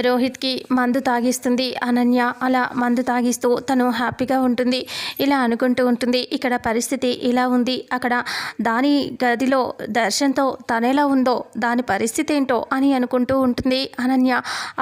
రోహిత్కి మందు తాగిస్తుంది అనన్య. అలా మందు తాగిస్తూ తను హ్యాపీగా ఉంటుంది. ఇలా అనుకుంటూ ఉంటుంది. ఇక్కడ పరిస్థితి ఇలా ఉంది, అక్కడ దాని గదిలో దర్శన్తో తనెలా ఉందో దాని పరిస్థితి ఏంటో అని అనుకుంటూ ఉంటుంది అనన్య.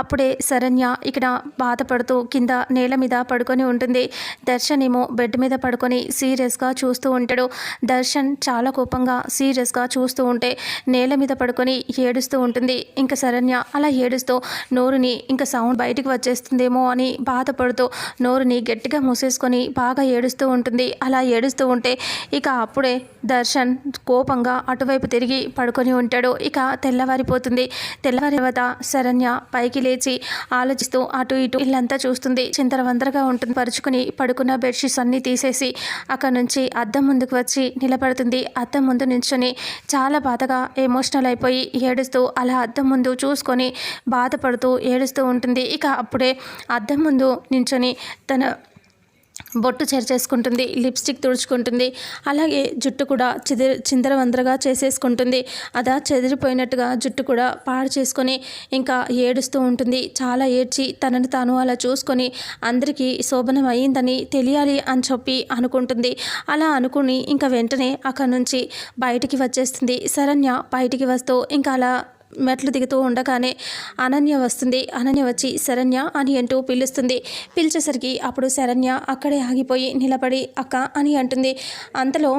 అప్పుడే శరణ్య ఇక్కడ బాధపడుతూ కింద నేల మీద పడుకొని ఉంటుంది. దర్శన్ ఏమో బెడ్ మీద పడుకొని సీరియస్గా చూస్తూ ఉంటాడు. దర్శన్ చాలా కోపంగా సీరియస్గా చూస్తూ ఉంటే నేల మీద పడుకొని ఏడుస్తూ ఉంటుంది. ఇంకా శరణ్య అలా ఏడుస్తూ నోరుని ఇంకా సౌండ్ బయటికి వచ్చేస్తుందేమో అని బాధపడుతూ నోరుని గట్టిగా మూసేసుకొని బాగా ఏడుస్తూ ఉంటుంది. అలా ఏడుస్తూ ఉంటే ఇక అప్పుడే దర్శన్ కోపంగా అటువైపు తిరిగి పడుకొని ఉంటాడు. ఇక తెల్లవారిపోతుంది. తెల్లవారి తర్వాత శరణ్య పైకి లేచి ఆలోచిస్తూ అటు ఇటు ఇల్లంతా చూస్తుంది. చింతరవందరగా ఉంటుంది. పరుచుకుని పడుకున్న బెడ్షీట్స్ అన్నీ తీసేసి అక్కడ నుంచి అద్దం ముందుకు వచ్చి నిలబడుతుంది. అద్దం ముందు నిల్చొని చాలా బాధగా ఎమోషనల్ అయిపోయి ఏడుస్తూ అలా అద్దం ముందు చూసుకొని బాధపడుతూ ఏడుస్తూ ఉంటుంది. ఇక అప్పుడే అద్దం ముందు నించొని తన బొట్టు చెరిచేసుకుంటుంది, లిప్స్టిక్ తుడుచుకుంటుంది. అలాగే జుట్టు కూడా చిందరవందరగా చేసేసుకుంటుంది. అదా చెదిరిపోయినట్టుగా జుట్టు కూడా పాడు చేసుకొని ఇంకా ఏడుస్తూ ఉంటుంది. చాలా ఏడ్చి తనను తాను అలా చూసుకొని అందరికీ శోభనం అయ్యిందని తెలియాలి అని చెప్పి అనుకుంటుంది. అలా అనుకుని ఇంకా వెంటనే అక్కడి నుంచి బయటికి వచ్చేస్తుంది. శరణ్య బయటికి వస్తూ ఇంకా అలా మెట్లు దిగుతూ ఉండగానే అనన్య వస్తుంది. అనన్య వచ్చి శరణ్య అని అంటూ పిలుస్తుంది. పిలిచేసరికి అప్పుడు శరణ్య అక్కడే ఆగిపోయి నిలబడి అక్క అని అంటుంది. అంతలో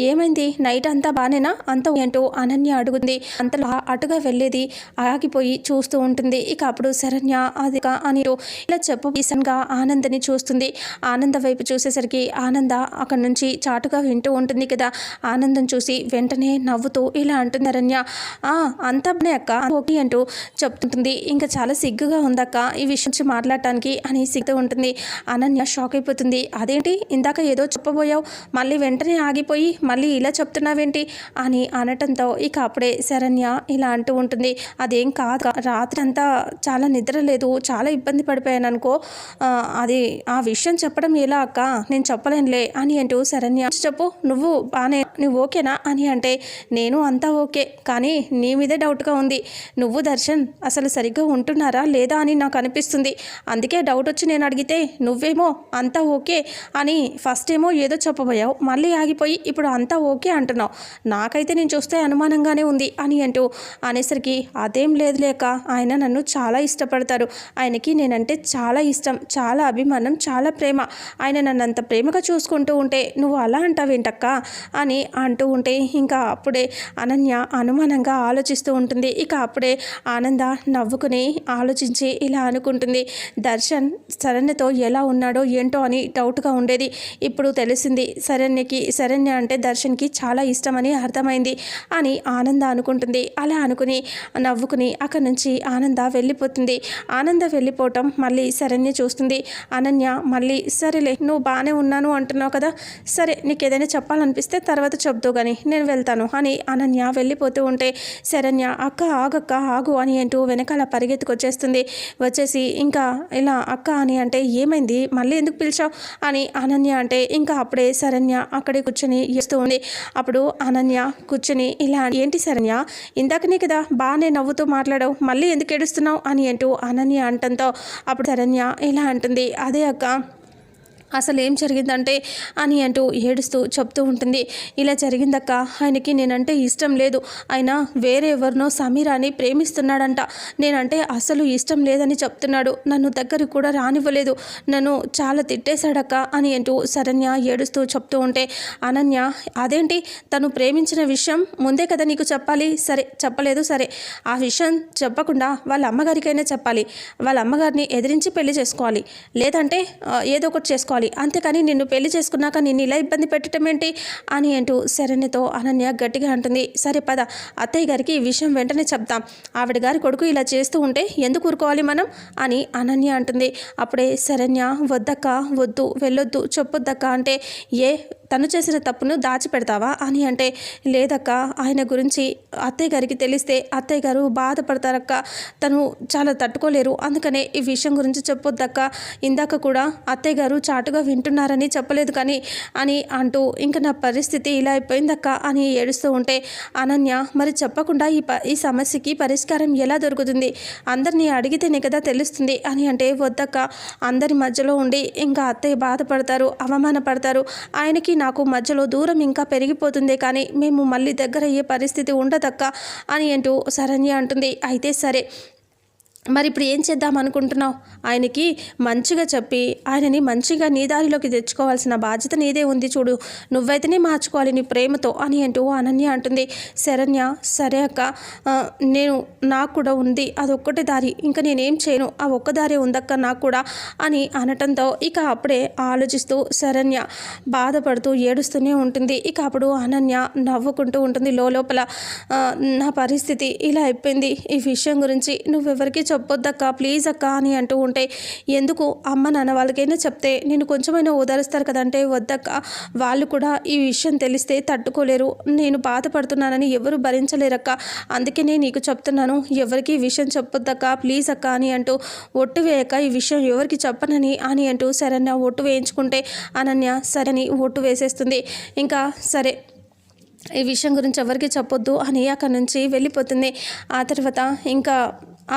ఏమైంది, నైట్ అంతా బానేనా అంత అంటూ అనన్య అడుగుంది. అంతలో అటుగా వెళ్ళేది ఆగిపోయి చూస్తూ ఉంటుంది. ఇక అప్పుడు శరణ్య అది అని ఇలా చెప్పగా ఆనందని చూస్తుంది. ఆనంద వైపు చూసేసరికి ఆనంద అక్కడి నుంచి చాటుగా వింటూ ఉంటుంది కదా. ఆనందం చూసి వెంటనే నవ్వుతూ ఇలా అంటుంది శరణ్య, అంతా అక్క ఓకే అంటూ చెప్తుంటుంది. ఇంకా చాలా సిగ్గుగా ఉందక్క ఈ విషయం నుంచి మాట్లాడటానికి అని సిగ్గుతూ ఉంటుంది. అనన్య షాక్ అయిపోతుంది. అదేంటి ఇందాక ఏదో చెప్పబోయావు, మళ్ళీ వెంటనే ఆగిపోయి మళ్ళీ ఇలా చెప్తున్నావేంటి అని అనటంతో ఇక అప్పుడే శరణ్య ఇలా అంటూ ఉంటుంది. అదేం కాదు, రాత్రి అంతా చాలా నిద్ర లేదు, చాలా ఇబ్బంది పడిపోయాను అనుకో, అది ఆ విషయం చెప్పడం ఎలా అక్క, నేను చెప్పలేనులే అని అంటూ శరణ్య చెప్పు, నువ్వు బానే, నువ్వు ఓకేనా అని అంటే నేను అంతా ఓకే, కానీ నీ మీదే డౌట్గా ఉంది, నువ్వు దర్శన్ అసలు సరిగ్గా ఉంటున్నారా లేదా అని నాకు అనిపిస్తుంది, అందుకే డౌట్ వచ్చి నేను అడిగితే నువ్వేమో అంతా ఓకే అని ఫస్ట్ ఏమో ఏదో చెప్పబోయావు, మళ్ళీ ఆగిపోయి ఇప్పుడు అంతా ఓకే అంటున్నావు, నాకైతే నేను చూస్తే అనుమానంగానే ఉంది అని అంటూ అనేసరికి అదేం లేదు లేక ఆయన నన్ను చాలా ఇష్టపడతారు, ఆయనకి నేనంటే చాలా ఇష్టం, చాలా అభిమానం, చాలా ప్రేమ, ఆయన నన్ను అంత ప్రేమగా చూసుకుంటూ ఉంటే నువ్వు అలా అంటావేంటక్క అని అంటూ ఉంటే ఇంకా అప్పుడే అనన్య అనుమానంగా ఆలోచిస్తూ ఉంటుంది. ఇక అప్పుడే ఆనంద నవ్వుకుని ఆలోచించి ఇలా అనుకుంటుంది. దర్శన్ శరణ్యతో ఎలా ఉన్నాడో ఏంటో అని డౌట్గా ఉండేది, ఇప్పుడు తెలిసింది శరణ్య అంటే దర్శన్కి చాలా ఇష్టమని అర్థమైంది అని ఆనంద అనుకుంటుంది. అలా అనుకుని నవ్వుకుని అక్కడి నుంచి ఆనంద వెళ్ళిపోతుంది. ఆనంద వెళ్ళిపోవటం మళ్ళీ శరణ్య చూస్తుంది. అనన్య మళ్ళీ సరేలే నువ్వు బాగానే ఉన్నాను అంటున్నావు కదా, సరే నీకు ఏదైనా చెప్పాలనిపిస్తే తర్వాత చెప్తూ కానీ నేను వెళ్తాను అని అనన్య వెళ్ళిపోతూ ఉంటే శరణ్య అక్క ఆగక్క ఆగు అని అంటూ వెనకాల పరిగెత్తుకొచ్చేస్తుంది. వచ్చేసి ఇంకా ఇలా అక్క అని అంటే ఏమైంది, మళ్ళీ ఎందుకు పిలిచావు అని అనన్య అంటే ఇంకా అప్పుడే శరణ్య అక్కడే కూర్చొని చేస్తూ ఉంది. అప్పుడు అనన్య కూర్చొని ఇలా ఏంటి శరణ్య, ఇందాకనే కదా బాగానే నవ్వుతూ మాట్లాడావు, మళ్ళీ ఎందుకు ఏడుస్తున్నావు అని అంటూ అనన్య అంటంతో అప్పుడు శరణ్య ఇలా అంటుంది, అదే అక్క అసలు ఏం జరిగిందంటే అని అంటూ ఏడుస్తూ చెప్తూ ఉంటుంది. ఇలా జరిగిందక్క, ఆయనకి నేనంటే ఇష్టం లేదు, ఆయన వేరే ఎవరినో సమీరాని ప్రేమిస్తున్నాడంట, నేనంటే అసలు ఇష్టం లేదని చెప్తున్నాడు, నన్ను దగ్గరికి కూడా రానివ్వలేదు, నన్ను చాలా తిట్టేశాడక్క అని అంటూ శరణ్య ఏడుస్తూ చెప్తూ ఉంటే అనన్య అదేంటి, తను ప్రేమించిన విషయం ముందే కదా నీకు చెప్పాలి, సరే చెప్పలేదు, సరే ఆ విషయం చెప్పకుండా వాళ్ళ అమ్మగారికైనా చెప్పాలి, వాళ్ళ అమ్మగారిని ఎదిరించి పెళ్లి చేసుకోవాలి, లేదంటే ఏదో ఒకటి చేసుకోవాలి, అంతేకాని నిన్ను పెళ్లి చేసుకున్నాక నిన్ను ఇలా ఇబ్బంది పెట్టడం ఏంటి అని అంటూ శరణ్యతో అనన్య గట్టిగా అంటుంది. సరే పద అత్తయ్య గారికి ఈ విషయం వెంటనే చెప్తాం, ఆవిడ గారి కొడుకు ఇలా చేస్తూ ఉంటే ఎందుకు ఊరుకోవాలి మనం అని అనన్య అంటుంది. అప్పుడే శరణ్య వద్దక్క, వద్దు వెళ్ళొద్దు, చెప్పొద్దక్క అంటే తను చేసిన తప్పును దాచిపెడతావా అని అంటే, లేదక్క, ఆయన గురించి అత్తయ్య గారికి తెలిస్తే అత్తయ్య గారు బాధపడతారక్క, తను చాలా తట్టుకోలేరు, అందుకనే ఈ విషయం గురించి చెప్పొద్దక్క, ఇందాక కూడా అత్తయ్య గారు చాటుగా వింటున్నారని చెప్పలేదు కానీ అని అంటూ ఇంకా నా పరిస్థితి ఇలా అయిపోయిందక్క అని ఏడుస్తూ ఉంటే, అనన్య మరి చెప్పకుండా ఈ సమస్యకి పరిష్కారం ఎలా దొరుకుతుంది, అందరినీ అడిగితేనే కదా తెలుస్తుంది అని అంటే, వద్దక్క, అందరి మధ్యలో ఉండి ఇంకా అత్తయ్య బాధపడతారు, అవమానపడతారు, ఆయనకి నాకు మధ్యలో దూరం ఇంకా పెరిగిపోతుందే కానీ మేము మళ్ళీ దగ్గర అయ్యే పరిస్థితి ఉండదక్క అని అంటూ శరణ్య అంటుంది. అయితే సరే, మరి ఇప్పుడు ఏం చేద్దాం అనుకుంటున్నావు, ఆయనకి మంచిగా చెప్పి ఆయనని మంచిగా నీ దారిలోకి తెచ్చుకోవాల్సిన బాధ్యత నీదే ఉంది చూడు, నువ్వైతేనే మార్చుకోవాలి నీ ప్రేమతో అని అంటూ అనన్య అంటుంది. శరణ్య సరే అక్క, నాకు కూడా ఉంది అదొక్కటే దారి, ఇంకా నేనేం చేయను, ఆ ఒక్క దారి ఉందక్క నాకు కూడా అని అనటంతో ఇక అప్పుడే ఆలోచిస్తూ శరణ్య బాధపడుతూ ఏడుస్తూనే ఉంటుంది. ఇక అప్పుడు అనన్య నవ్వుకుంటూ ఉంటుంది లోపల, నా పరిస్థితి ఇలా అయిపోయింది, ఈ విషయం గురించి నువ్వెవరికి చెప్పొద్దక్క ప్లీజ్ అక్క అని అంటూ ఉంటే, ఎందుకు అమ్మ నాన్న వాళ్ళకైనా చెప్తే నేను కొంచెమైనా ఓదారుస్తారు కదంటే, వద్దక్క, వాళ్ళు కూడా ఈ విషయం తెలిస్తే తట్టుకోలేరు, నేను బాధపడుతున్నానని ఎవరు భరించలేరక్క, అందుకనే నీకు చెప్తున్నాను, ఎవరికి ఈ విషయం చెప్పొద్దక్క ప్లీజ్ అక్క అని అంటూ ఒట్టు వేయక ఈ విషయం ఎవరికి చెప్పనని అని అంటూ శరణ్య ఒట్టు వేయించుకుంటే, అనన్య సరని ఒట్టు వేసేస్తుంది. ఇంకా సరే ఈ విషయం గురించి ఎవరికి చెప్పొద్దు అని అక్కడి నుంచి వెళ్ళిపోతుంది. ఆ తర్వాత ఇంకా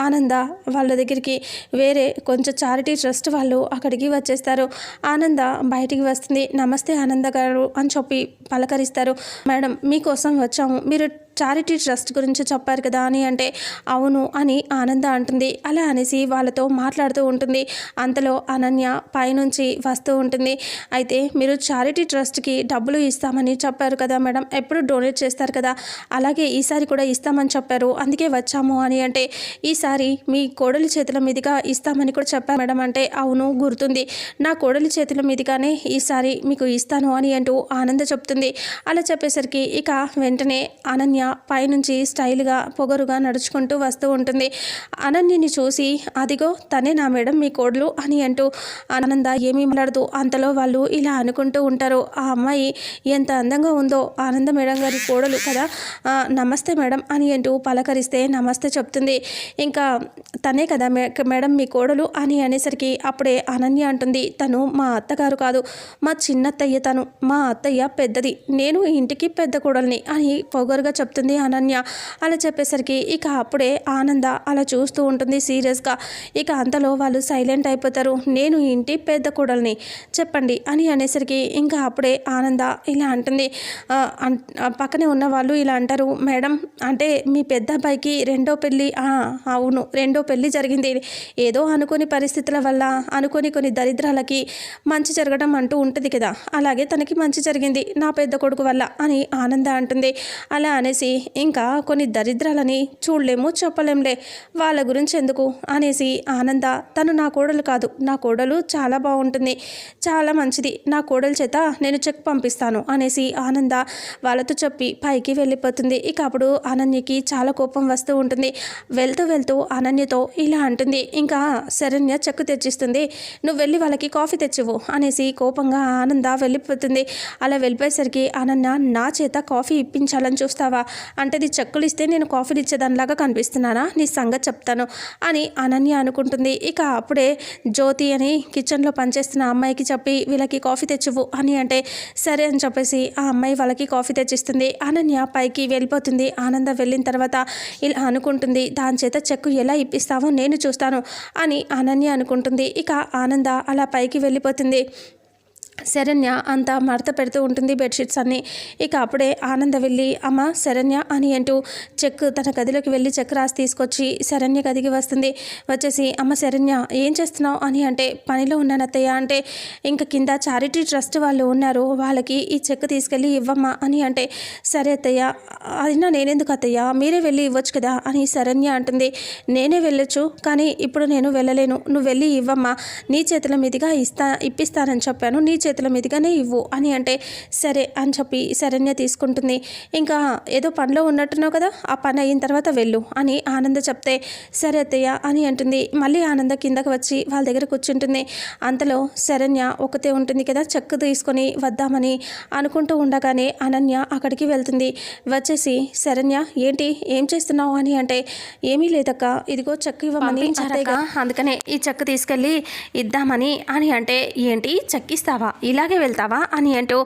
ఆనంద వాళ్ళ దగ్గరికి వేరే కొంచెం చారిటీ ట్రస్ట్ వాళ్ళు అక్కడికి వచ్చేస్తారు. ఆనంద బయటికి వస్తుంది. నమస్తే ఆనంద గారు అని చెప్పి పలకరిస్తారు. మేడం మీకోసం వచ్చాము, మీరు చారిటీ ట్రస్ట్ గురించి చెప్పారు కదా అని అంటే, అవును అని ఆనంద అంటుంది. అలా అనేసి వాళ్ళతో మాట్లాడుతూ ఉంటుంది. అంతలో అనన్య పైనుంచి వస్తూ ఉంటుంది. అయితే మీరు చారిటీ ట్రస్ట్కి డబ్బులు ఇస్తామని చెప్పారు కదా మేడం, ఎప్పుడు డొనేట్ చేస్తారు కదా, అలాగే ఈసారి కూడా ఇస్తామని చెప్పారు, అందుకే వచ్చాము అని అంటే, ఈసారి మీ కోడలి చేతుల మీదుగా ఇస్తామని కూడా చెప్పారు మేడం అంటే, అవును గుర్తుంది, నా కోడలి చేతుల మీదుగానే ఈసారి మీకు ఇస్తాను అని అంటూ ఆనంద చెప్తుంది. అలా చెప్పేసరికి ఇక వెంటనే అనన్య పైనుంచి స్టైల్గా పొగరుగా నడుచుకుంటూ వస్తూ ఉంటుంది. అనన్యని చూసి, అదిగో తనే నా మేడం మీ కోడలు అని అంటూ ఆనంద ఏమీ మాట్లాడుతూ, అంతలో వాళ్ళు ఇలా అనుకుంటూ ఉంటారు, ఆ అమ్మాయి ఎంత అందంగా ఉందో, ఆనంద మేడం గారి కోడలు కదా, నమస్తే మేడం అని అంటూ పలకరిస్తే నమస్తే చెప్తుంది. ఇంకా తనే కదా మేడం మీ కోడలు అని అనేసరికి అప్పుడే అనన్య అంటుంది, తను మా అత్తగారు కాదు, మా చిన్నత్తయ్య, తను మా అత్తయ్య పెద్దది, నేను ఇంటికి పెద్ద కోడల్ని అని పొగరుగా చెప్తుంది అనన్య. అలా చెప్పేసరికి ఇక అప్పుడే ఆనంద అలా చూస్తూ ఉంటుంది సీరియస్గా. ఇక అంతలో వాళ్ళు సైలెంట్ అయిపోతారు. నేను ఇంటి పెద్ద కోడల్ని చెప్పండి అని అనేసరికి ఇంకా అప్పుడే ఆనంద ఇలా అంటుంది. పక్కనే ఉన్న వాళ్ళు ఇలా అంటారు, మేడం అంటే మీ పెద్ద అబ్బాయికి రెండో పెళ్ళి, అవును రెండో పెళ్ళి జరిగింది, ఏదో అనుకోని పరిస్థితుల వల్ల అనుకోని కొన్ని దరిద్రాలకి మంచి జరగడం అంటూ ఉంటుంది కదా, అలాగే తనకి మంచి జరిగింది నా పెద్ద కొడుకు వల్ల అని ఆనంద అంటుంది. అలా అనేసి ఇంకా కొన్ని దరిద్రాలని చూడలేము చెప్పలేంలే, వాళ్ళ గురించి ఎందుకు అనేసి ఆనంద, తను నా కోడలు కాదు, నా కోడలు చాలా బాగుంటుంది, చాలా మంచిది, నా కోడలు చేత నేను చెక్ పంపిస్తాను అనేసి ఆనంద వాళ్ళతో చెప్పి పైకి వెళ్ళిపోతుంది. ఇక అప్పుడు అనన్యకి చాలా కోపం వస్తూ ఉంటుంది. వెళ్తూ వెళ్తూ అనన్యతో ఇలా అంటుంది, ఇంకా శరణ్య చెక్కు తెచ్చిస్తుంది, నువ్వు వెళ్ళి వాళ్ళకి కాఫీ తెచ్చివు అనేసి కోపంగా ఆనంద వెళ్ళిపోతుంది. అలా వెళ్ళిపోయేసరికి అనన్య, నా చేత కాఫీ ఇప్పించాలని చూస్తావా, అంటే ఇది చెక్కులు ఇస్తే నేను కాఫీలు ఇచ్చేదానిలాగా కనిపిస్తున్నానా, నీ సంగతి చెప్తాను అని అనన్య అనుకుంటుంది. ఇక అప్పుడే జ్యోతి అని కిచెన్లో పనిచేస్తున్న అమ్మాయికి చెప్పి వీళ్ళకి కాఫీ తెచ్చివు అని అంటే, సరే అని చెప్పేసి ఆ అమ్మాయి వాళ్ళకి కాఫీ తెచ్చిస్తుంది. అనన్య పైకి వెళ్ళిపోతుంది. ఆనంద వెళ్ళిన తర్వాత ఇలా అనుకుంటుంది, దాని చేత చెక్కు ఎలా ఇప్పిస్తావో నేను చూస్తాను అని అనన్య అనుకుంటుంది. ఇక ఆనంద అలా పైకి వెళ్ళిపోతుంది. శరణ్య అంతా మడత పెడుతూ ఉంటుంది బెడ్షీట్స్ అన్నీ. ఇక అప్పుడే ఆనంద వెళ్ళి, అమ్మ శరణ్య అని అంటూ చెక్ తన గదిలోకి వెళ్ళి చెక్ రాసి తీసుకొచ్చి శరణ్య గదికి వస్తుంది. వచ్చేసి, అమ్మ శరణ్య ఏం చేస్తున్నావు అని అంటే, పనిలో ఉన్నాను అత్తయ్య అంటే, ఇంకా కింద చారిటీ ట్రస్ట్ వాళ్ళు ఉన్నారు, వాళ్ళకి ఈ చెక్ తీసుకెళ్ళి ఇవ్వమ్మా అని అంటే, సరే అత్తయ్య, అయినా నేనెందుకు అత్తయ్య, మీరే వెళ్ళి ఇవ్వచ్చు కదా అని శరణ్య అంటుంది. నేనే వెళ్ళొచ్చు, కానీ ఇప్పుడు నేను వెళ్ళలేను, నువ్వు వెళ్ళి ఇవ్వమ్మా, నీ చేతుల మీదుగా ఇప్పిస్తానని చెప్పాను, నీ చేతుల మీదుగానే ఇవ్వు అని అంటే సరే అని చెప్పి శరణ్య తీసుకుంటుంది. ఇంకా ఏదో పనిలో ఉన్నట్టున్నావు కదా, ఆ పని అయిన తర్వాత వెళ్ళు అని ఆనంద చెప్తే సరే అత్తయ్య అని అంటుంది. మళ్ళీ ఆనంద కిందకు వచ్చి వాళ్ళ దగ్గర కూర్చుంటుంది. అంతలో శరణ్య ఒకతే ఉంటుంది కదా, చెక్కు తీసుకొని వద్దామని అనుకుంటూ ఉండగానే అనన్య అక్కడికి వెళ్తుంది. వచ్చేసి శరణ్య ఏంటి ఏం చేస్తున్నావు అని అంటే ఏమీ లేదక్క, ఇదిగో చెక్కు ఇవ్వమని అందుకనే ఈ చెక్కు తీసుకెళ్ళి ఇద్దామని అని అంటే ఏంటి చెక్కిస్తావా, ఇలాగే వెళ్తావా అని అంటూ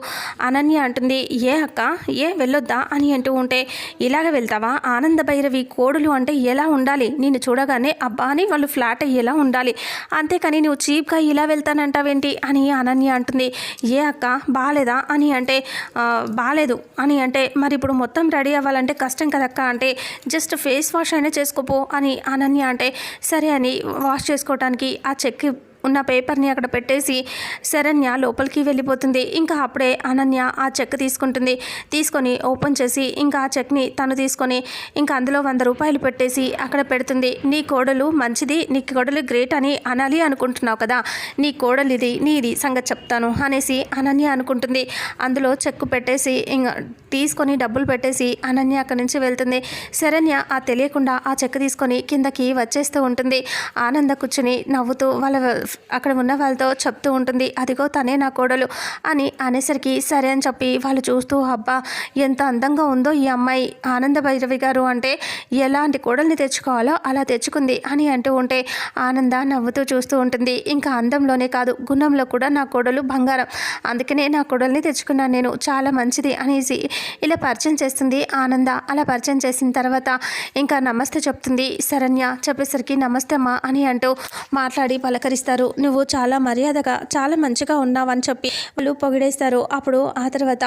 అనన్య అంటుంది. ఏ అక్క ఏ వెళ్ళొద్దా అని అంటూ ఉంటే ఇలాగే వెళ్తావా, ఆనంద భైరవి కోడులు అంటే ఎలా ఉండాలి, నిన్ను చూడగానే అబ్బా అని వాళ్ళు ఫ్లాట్ అయ్యేలా ఉండాలి, అంతేకాని నువ్వు చీప్గా ఇలా వెళ్తానంటావేంటి అని అనన్య అంటుంది. ఏ అక్క బాగాలేదా అని అంటే బాగాలేదు అని అంటే మరి ఇప్పుడు మొత్తం రెడీ అవ్వాలంటే కష్టం కదక్క అంటే జస్ట్ ఫేస్ వాష్ అయినా చేసుకోపో అని అనన్య అంటే సరే అని వాష్ చేసుకోవడానికి ఆ చెక్ ఉన్న పేపర్ని అక్కడ పెట్టేసి శరణ్య లోపలికి వెళ్ళిపోతుంది. ఇంకా అప్పుడే అనన్య ఆ చెక్ తీసుకుంటుంది. తీసుకొని ఓపెన్ చేసి ఇంకా ఆ చెక్ని తను తీసుకొని ఇంకా అందులో 100 రూపాయలు పెట్టేసి అక్కడ పెడుతుంది. నీ కోడలు మంచిది, నీ కోడలు గ్రేట్ అని అనాలి అనుకుంటున్నావు కదా, నీ కోడలు ఇది నీది సంగతి చెప్తాను అనేసి అనన్య అనుకుంటుంది. అందులో చెక్ పెట్టేసి ఇంకా తీసుకొని డబ్బులు పెట్టేసి అనన్య అక్కడి నుంచి వెళ్తుంది. శరణ్య ఆ తెలియకుండా ఆ చెక్ తీసుకొని కిందకి వచ్చేస్తూ ఉంటుంది. ఆనంద కూర్చుని నవ్వుతూ వాళ్ళ అక్కడ ఉన్న వాళ్ళతో చెప్తూ ఉంటుంది. అదిగో తనే నా కోడలు అని అనేసరికి సరే అని చెప్పి వాళ్ళు చూస్తూ అబ్బా ఎంత అందంగా ఉందో ఈ అమ్మాయి, ఆనంద భైరవి గారు అంటే ఎలాంటి కోడల్ని తెచ్చుకోవాలో అలా తెచ్చుకుంది అని అంటూ ఉంటే ఆనంద నవ్వుతూ చూస్తూ ఉంటుంది. ఇంకా అందంలోనే కాదు గుణంలో కూడా నా కోడలు బంగారం, అందుకనే నా కోడల్ని తెచ్చుకున్నాను నేను, చాలా మంచిది అనేసి ఇలా పరిచయం చేస్తుంది ఆనంద. అలా పరిచయం చేసిన తర్వాత ఇంకా నమస్తే చెప్తుంది శరణ్య. చెప్పేసరికి నమస్తే అమ్మా అని అంటూ మాట్లాడి పలకరిస్తారు. నువ్వు చాలా మర్యాదగా చాలా మంచిగా ఉన్నావని చెప్పి వాళ్ళు పొగిడేస్తారు. అప్పుడు ఆ తర్వాత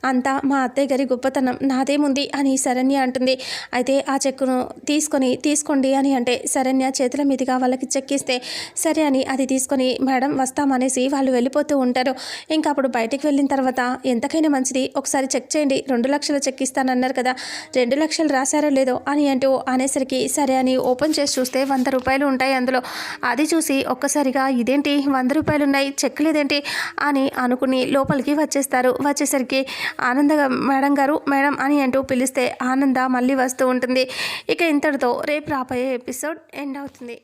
అంతా మా అత్తయ్య గారి గొప్పతనం నాదేముంది అని శరణ్య అంటుంది. అయితే ఆ చెక్కును తీసుకోండి అని అంటే శరణ్య చేతుల మీదుగా వాళ్ళకి చెక్ ఇస్తే సరే అని అది తీసుకొని మేడం వస్తామనేసి వాళ్ళు వెళ్ళిపోతూ ఉంటారు. ఇంకా అప్పుడు బయటికి వెళ్ళిన తర్వాత ఎంతకైనా మంచిది ఒకసారి చెక్ చేయండి, 2 లక్షల చెక్ ఇస్తానన్నారు కదా, 2 లక్షలు రాశారో లేదో అని అంటూ అనేసరికి సరే అని ఓపెన్ చేసి చూస్తే 100 రూపాయలు ఉంటాయి అందులో. అది చూసి ఒక్కసారిగా ఇదేంటి 100 రూపాయలు ఉన్నాయి, చెక్ లేదేంటి అని అనుకుని లోపలికి వచ్చేస్తారు. వచ్చేసరికి ఆనంద మేడం అని అంటూ పిలిస్తే ఆనంద మళ్ళీ వస్తూ ఉంటుంది. ఇక ఇంతటితో రేపు రాబోయే ఎపిసోడ్ ఎండ్ అవుతుంది.